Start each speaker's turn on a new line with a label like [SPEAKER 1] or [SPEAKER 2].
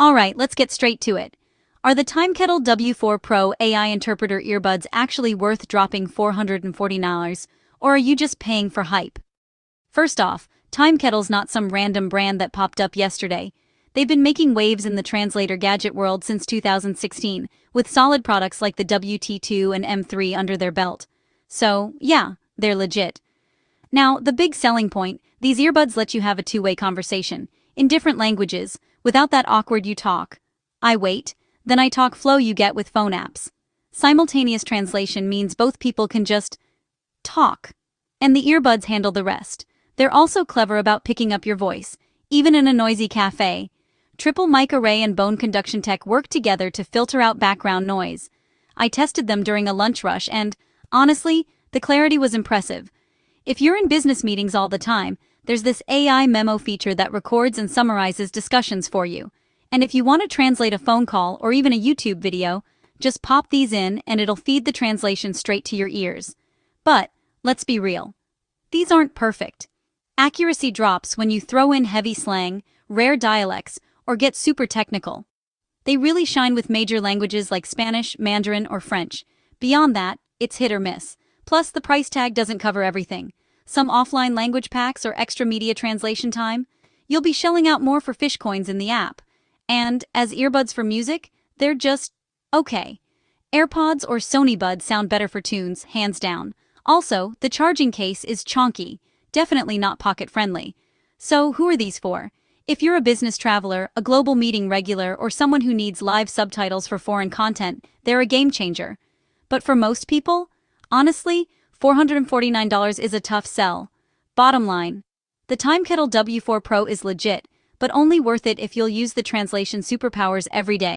[SPEAKER 1] Alright, let's get straight to it. Are the Timekettle W4 Pro AI Interpreter earbuds actually worth dropping $440, or are you just paying for hype? First off, Timekettle's not some random brand that popped up yesterday. They've been making waves in the translator gadget world since 2016, with solid products like the WT2 and M3 under their belt. So, yeah, they're legit. Now, the big selling point, these earbuds let you have a two-way conversation, in different languages, without that awkward you talk, I wait, then I talk flow you get with phone apps. Simultaneous translation means both people can just talk, and the earbuds handle the rest. They're also clever about picking up your voice, even in a noisy cafe. Triple mic array and bone conduction tech work together to filter out background noise. I tested them during a lunch rush and, honestly, the clarity was impressive. If you're in business meetings all the time, there's this AI memo feature that records and summarizes discussions for you. And if you want to translate a phone call or even a YouTube video, just pop these in and it'll feed the translation straight to your ears. But, let's be real. These aren't perfect. Accuracy drops when you throw in heavy slang, rare dialects, or get super technical. They really shine with major languages like Spanish, Mandarin, or French. Beyond that, it's hit or miss. Plus, the price tag doesn't cover everything. Some offline language packs or extra media translation time, you'll be shelling out more for fish coins in the app. And, as earbuds for music, they're just okay. AirPods or Sony Buds sound better for tunes, hands down. Also, the charging case is chonky, definitely not pocket-friendly. So, who are these for? If you're a business traveler, a global meeting regular, or someone who needs live subtitles for foreign content, they're a game changer. But for most people, honestly, $449 is a tough sell. Bottom line, the Timekettle W4 Pro is legit, but only worth it if you'll use the translation superpowers every day.